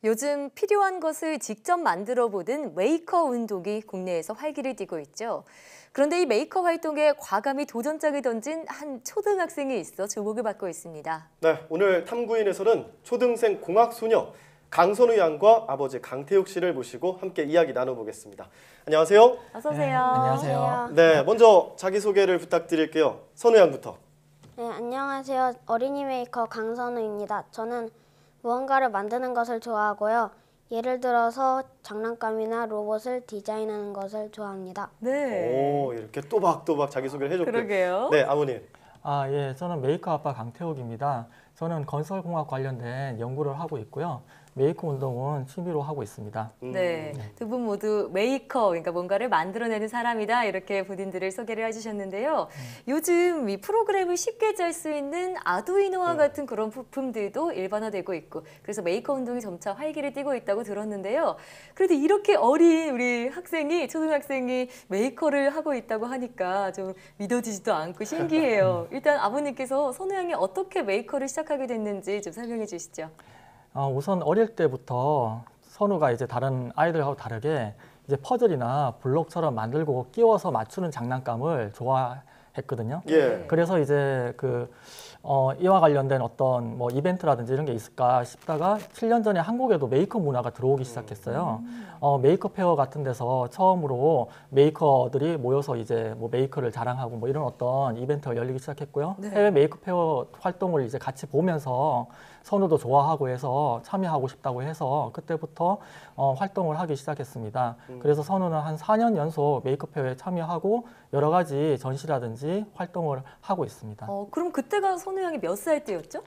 요즘 필요한 것을 직접 만들어 보는 메이커 운동이 국내에서 활기를 띠고 있죠. 그런데 이 메이커 활동에 과감히 도전장을 던진 한 초등학생이 있어 주목을 받고 있습니다. 네, 오늘 탐구인에서는 초등생 공학 소녀 강선우 양과 아버지 강태욱 씨를 모시고 함께 이야기 나눠보겠습니다. 안녕하세요. 어서 오세요. 네, 안녕하세요. 네, 먼저 자기소개를 부탁드릴게요. 선우 양부터. 네, 안녕하세요. 어린이 메이커 강선우입니다. 저는 무언가를 만드는 것을 좋아하고요. 예를 들어서 장난감이나 로봇을 디자인하는 것을 좋아합니다. 네. 오, 이렇게 또박또박 자기소개를 해줬고요. 그러게요. 네, 아버님. 예, 저는 메이커 아빠 강태욱입니다. 저는 건설공학 관련된 연구를 하고 있고요. 메이커 운동은 취미로 하고 있습니다. 네, 두 분 모두 메이커, 그러니까 뭔가를 만들어내는 사람이다 이렇게 본인들을 소개를 해주셨는데요. 요즘 이 프로그램을 쉽게 짤 수 있는 아두이노와 같은 그런 부품들도 일반화되고 있고, 그래서 메이커 운동이 점차 활기를 띠고 있다고 들었는데요. 그래도 이렇게 어린 우리 학생이, 초등학생이 메이커를 하고 있다고 하니까 좀 믿어지지도 않고 신기해요. 일단 아버님께서 선우 양이 어떻게 메이커를 시작하게 됐는지 좀 설명해 주시죠. 우선 어릴 때부터 선우가 이제 다른 아이들하고 다르게 이제 퍼즐이나 블록처럼 만들고 끼워서 맞추는 장난감을 좋아했거든요. 예. 그래서 이제 이와 관련된 어떤 뭐 이벤트라든지 이런 게 있을까 싶다가 7년 전에 한국에도 메이커 문화가 들어오기 시작했어요. 메이커 페어 같은 데서 처음으로 메이커들이 모여서 이제 뭐 메이커를 자랑하고 뭐 이런 어떤 이벤트가 열리기 시작했고요. 네. 해외 메이커 페어 활동을 이제 같이 보면서 선우도 좋아하고 해서 참여하고 싶다고 해서 그때부터 활동을 하기 시작했습니다. 그래서 선우는 한 4년 연속 메이커 페어에 참여하고 여러 가지 전시라든지 활동을 하고 있습니다. 그럼 그때가 선우 양이 몇 살 때였죠?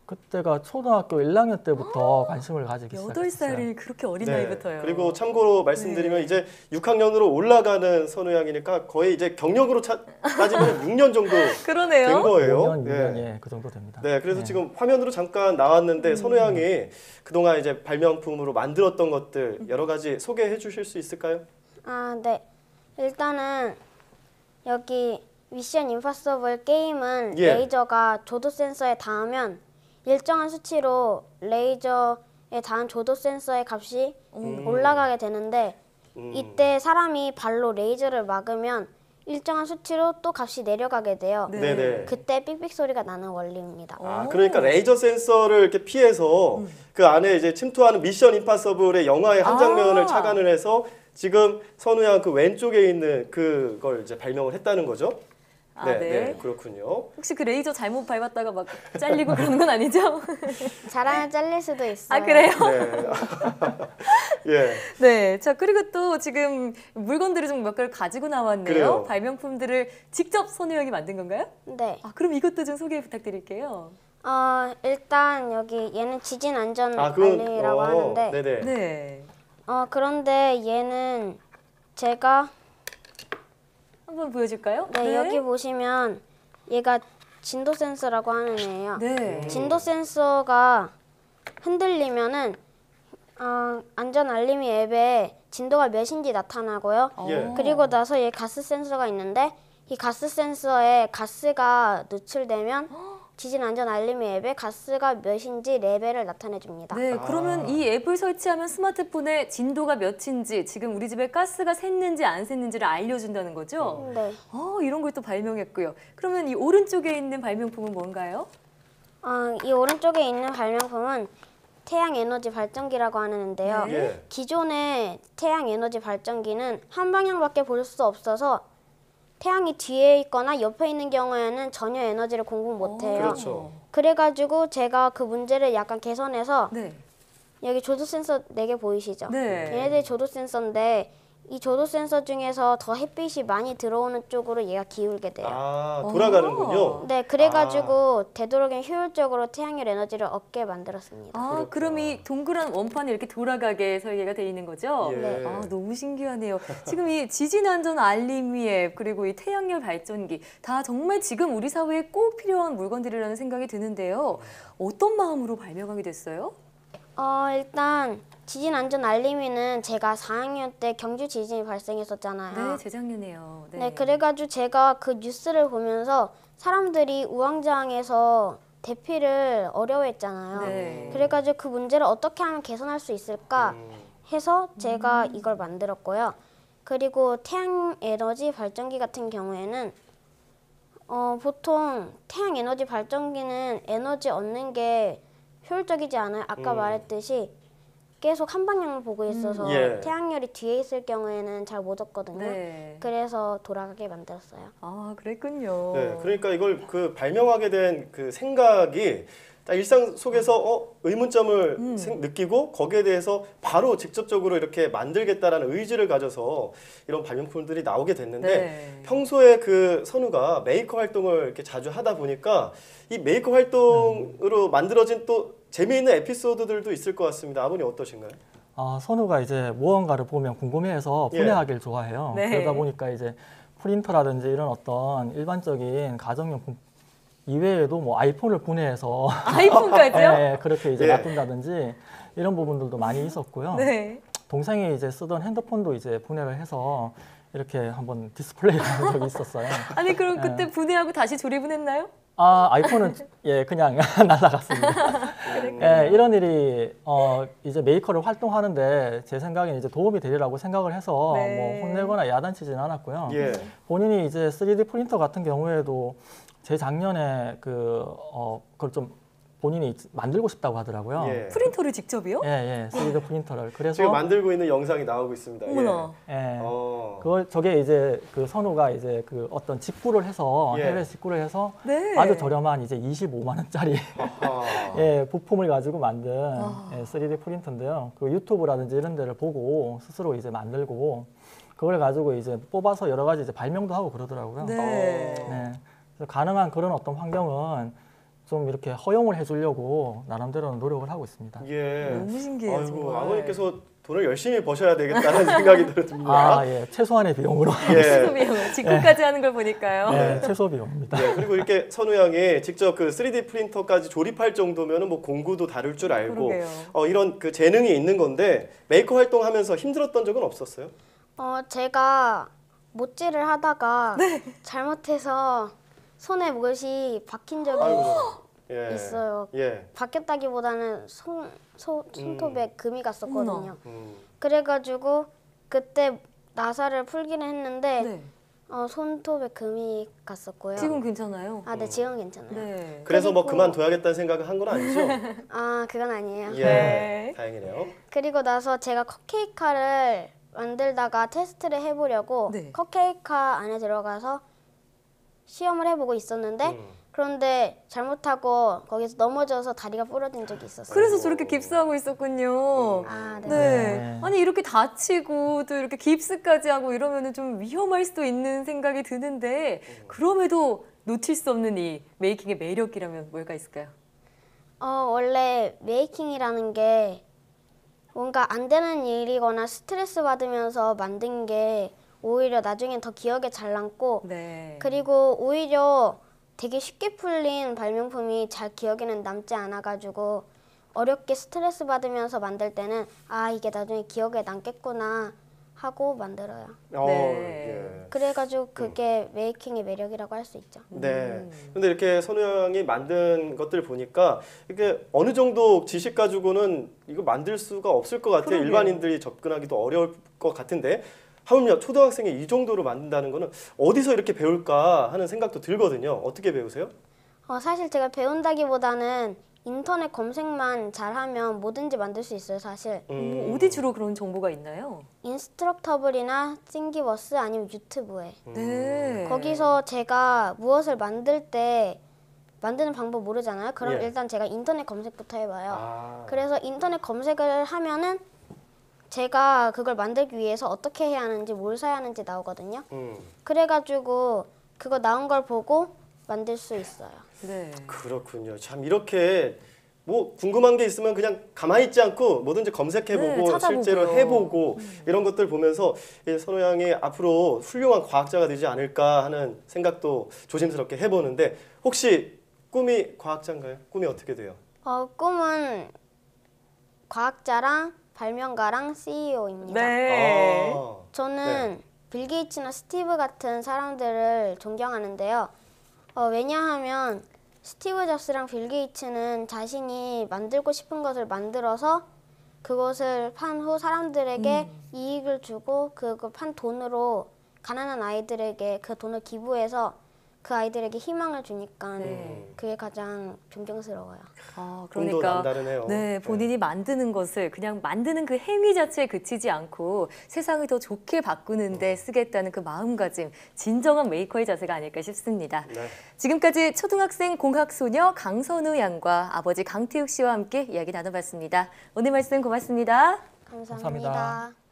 그때가 초등학교 1학년 때부터 관심을 가지기 시작했어요. 8살이 그렇게 어린 나이부터요. 그리고 참고로 말씀드리면 이제 6학년으로 올라가는 선우 양이니까 거의 이제 경력으로 따지면 6년 정도 그러네요. 된 거예요. 5년, 네. 6년, 예, 그 정도 됩니다. 네, 그래서 지금 화면으로 잠깐 나왔는데 선우 양이 그동안 이제 발명품으로 만들었던 것들 여러 가지 소개해 주실 수 있을까요? 네. 일단은 여기 미션 임파서블 게임은 예. 레이저가 조도 센서에 닿으면 일정한 수치로 레이저에 닿은 조도 센서의 값이 올라가게 되는데 이때 사람이 발로 레이저를 막으면 일정한 수치로 또 값이 내려가게 돼요. 네. 네네. 그때 삑삑 소리가 나는 원리입니다. 그러니까 레이저 센서를 이렇게 피해서 그 안에 이제 침투하는 미션 임파서블의 영화의 한 장면을 착안을 해서 지금 선우 양 그 왼쪽에 있는 그걸 이제 발명을 했다는 거죠. 네, 그렇군요. 혹시 그 레이저 잘못 밟았다가 막 잘리고 그러는 건 아니죠? 잘하면 잘릴 수도 있어요. 그래요? 네. 예. 네. 자, 그리고 또 지금 물건들을 좀 몇 개를 가지고 나왔네요. 그래요. 발명품들을 직접 선우 양이 만든 건가요? 네. 그럼 이것도 좀 소개 부탁드릴게요. 일단 여기 얘는 지진 안전 그건 알림이라고 하는데 네네. 네. 그런데 얘는 제가 한번 보여줄까요? 여기 보시면 얘가 진도 센서라고 하는 애예요. 네. 진도 센서가 흔들리면은 안전 알림이 앱에 진도가 몇인지 나타나고요. 예. 그리고 나서 얘 가스 센서가 있는데 이 가스 센서에 가스가 노출되면 지진 안전 알림이 앱에 가스가 몇인지 레벨을 나타내 줍니다. 네, 그러면 이 앱을 설치하면 스마트폰에 진도가 몇인지, 지금 우리 집에 가스가 샜는지 안 샜는지를 알려준다는 거죠? 네. 이런 걸 또 발명했고요. 그러면 이 오른쪽에 있는 발명품은 뭔가요? 이 오른쪽에 있는 발명품은 태양 에너지 발전기라고 하는데요. 네. 예. 기존의 태양 에너지 발전기는 한 방향밖에 볼 수 없어서 태양이 뒤에 있거나 옆에 있는 경우에는 전혀 에너지를 공급 못해요. 그렇죠. 그래가지고 제가 그 문제를 약간 개선해서 네. 여기 조도 센서 4개 보이시죠? 네. 얘네들이 조도 센서인데 이 조도 센서 중에서 더 햇빛이 많이 들어오는 쪽으로 얘가 기울게 돼요. 돌아가는군요. 네, 그래가지고 되도록이면 효율적으로 태양열 에너지를 얻게 만들었습니다. 그럼 이 동그란 원판이 이렇게 돌아가게 설계가 돼 있는 거죠? 예. 네. 너무 신기하네요. 지금 이 지진안전 알림이 앱, 그리고 이 태양열 발전기, 다 정말 지금 우리 사회에 꼭 필요한 물건들이라는 생각이 드는데요. 어떤 마음으로 발명하게 됐어요? 일단 지진 안전 알림이는 제가 4학년 때 경주 지진이 발생했었잖아요. 네, 재작년에요. 네, 그래가지고 제가 그 뉴스를 보면서 사람들이 우왕좌왕해서 대피를 어려워했잖아요. 네. 그래가지고 그 문제를 어떻게 하면 개선할 수 있을까 해서 제가 이걸 만들었고요. 그리고 태양 에너지 발전기 같은 경우에는 보통 태양 에너지 발전기는 에너지 얻는 게 효율적이지 않아요. 아까 말했듯이 계속 한 방향을 보고 있어서 예. 태양열이 뒤에 있을 경우에는 잘 못 얻거든요. 네. 그래서 돌아가게 만들었어요. 아, 그랬군요. 네, 그러니까 이걸 그 발명하게 된 그 생각이 딱 일상 속에서 의문점을 느끼고 거기에 대해서 바로 직접적으로 이렇게 만들겠다라는 의지를 가져서 이런 발명품들이 나오게 됐는데 네. 평소에 그 선우가 메이커 활동을 이렇게 자주 하다 보니까 이 메이커 활동으로 만들어진 또 재미있는 에피소드들도 있을 것 같습니다. 아버님 어떠신가요? 선우가 이제 무언가를 보면 궁금해해서 예. 분해하기를 좋아해요. 네. 그러다 보니까 이제 프린터라든지 이런 어떤 일반적인 가정용품 이외에도 뭐 아이폰을 분해해서 아이폰까지요? 예, 그렇게 이제 예. 놔둔다든지 이런 부분들도 많이 있었고요. 네. 동생이 이제 쓰던 핸드폰도 이제 분해를 해서 이렇게 한번 디스플레이를 한 적이 있었어요. 아니 그럼 그때 분해하고 다시 조립은 했나요? 아이폰은 예 그냥 날아갔습니다. 예, 이런 일이 이제 메이커를 활동하는데 제 생각엔 이제 도움이 되리라고 생각을 해서 네. 뭐 혼내거나 야단치지는 않았고요. 예. 본인이 이제 3D 프린터 같은 경우에도 재작년에 그걸 좀 본인이 만들고 싶다고 하더라고요. 예. 프린터를 직접이요? 예, 3D 프린터를. 그래서 지금 만들고 있는 영상이 나오고 있습니다. 어머나. 예. 어. 저게 이제 그 선우가 이제 그 어떤 직구를 해서 예. 해외 직구를 해서 네. 아주 저렴한 이제 25만 원짜리 아하. 예, 부품을 가지고 만든 아. 3D 프린터인데요. 그 유튜브라든지 이런 데를 보고 스스로 이제 만들고 그걸 가지고 이제 뽑아서 여러 가지 이제 발명도 하고 그러더라고요. 네. 네. 그래서 가능한 그런 어떤 환경은 좀 이렇게 허용을 해주려고 나름대로는 노력을 하고 있습니다. 예. 너무 신기해요. 아이고, 정말. 아버님께서 돈을 열심히 버셔야 되겠다는 생각이 듭니다. 예, 최소한의 비용으로. 최소 예. 비용 직구까지 하는 걸 보니까요. 네, 최소 비용입니다. 네, 그리고 이렇게 선우 양이 직접 그 3D 프린터까지 조립할 정도면은 뭐 공구도 다룰 줄 알고 그러게요. 이런 그 재능이 있는 건데 메이커 활동하면서 힘들었던 적은 없었어요? 제가 못질을 하다가 잘못해서 손에 못이 박힌 적이 아이고, 예. 있어요. 예. 박혔다기보다는 손톱에 금이 갔었거든요. 음. 그래가지고 그때 나사를 풀기는 했는데 네. 손톱에 금이 갔었고요. 지금 괜찮아요? 네, 지금 괜찮아요. 네. 그래서 뭐 그리고- 그만둬야겠다는 생각을 한 건 아니죠? 그건 아니에요. 예. 네. 다행이네요. 그리고 나서 제가 컵케이크를 만들다가 테스트를 해보려고 네. 컵케이크 안에 들어가서 시험을 해보고 있었는데 그런데 잘못하고 거기서 넘어져서 다리가 부러진 적이 있었어요. 그래서 저렇게 깁스하고 있었군요. 네. 네. 네. 아니 이렇게 다치고 또 이렇게 깁스까지 하고 이러면은 좀 위험할 수도 있는 생각이 드는데 그럼에도 놓칠 수 없는 이 메이킹의 매력이라면 뭘까 있을까요? 원래 메이킹이라는 게 뭔가 안 되는 일이거나 스트레스 받으면서 만든 게 오히려 나중엔 더 기억에 잘 남고 네. 그리고 오히려 되게 쉽게 풀린 발명품이 잘 기억에는 남지 않아가지고 어렵게 스트레스 받으면서 만들 때는 이게 나중에 기억에 남겠구나 하고 만들어요. 네. 그래가지고 그게 메이킹의 매력이라고 할 수 있죠. 네. 근데 이렇게 선우 양이 만든 것들 보니까 이게 어느 정도 지식 가지고는 이거 만들 수가 없을 것 같아요. 그러게요. 일반인들이 접근하기도 어려울 것 같은데 하물며 초등학생이 이 정도로 만든다는 거는 어디서 이렇게 배울까 하는 생각도 들거든요. 어떻게 배우세요? 사실 제가 배운다기보다는 인터넷 검색만 잘하면 뭐든지 만들 수 있어요, 사실. 어디 주로 그런 정보가 있나요? 인스트럭터블이나 띵기버스 아니면 유튜브에. 네. 거기서 제가 무엇을 만들 때 만드는 방법 모르잖아요. 그럼 예. 일단 제가 인터넷 검색부터 해봐요. 아. 그래서 인터넷 검색을 하면은 제가 그걸 만들기 위해서 어떻게 해야 하는지 뭘 사야 하는지 나오거든요. 그래가지고 그거 나온 걸 보고 만들 수 있어요. 네. 그렇군요. 참 이렇게 뭐 궁금한 게 있으면 그냥 가만히 있지 않고 뭐든지 검색해보고 네, 찾아보고요. 실제로 해보고 이런 것들 보면서 이 선우 양이 앞으로 훌륭한 과학자가 되지 않을까 하는 생각도 조심스럽게 해보는데 혹시 꿈이 과학자인가요? 꿈이 어떻게 돼요? 꿈은 과학자랑 발명가랑 CEO입니다. 네. 아, 저는 빌 게이츠나 스티브 같은 사람들을 존경하는데요. 왜냐하면 스티브 잡스랑 빌 게이츠는 자신이 만들고 싶은 것을 만들어서 그것을 판 후 사람들에게 이익을 주고 그걸 판 돈으로 가난한 아이들에게 그 돈을 기부해서 그 아이들에게 희망을 주니까 그게 가장 존경스러워요. 아, 돈도 그러니까 남다르네요. 네, 본인이 만드는 것을 그냥 만드는 그 행위 자체에 그치지 않고 세상을 더 좋게 바꾸는 데 쓰겠다는 그 마음가짐, 진정한 메이커의 자세가 아닐까 싶습니다. 네. 지금까지 초등학생 공학소녀 강선우 양과 아버지 강태욱 씨와 함께 이야기 나눠봤습니다. 오늘 말씀 고맙습니다. 감사합니다. 감사합니다.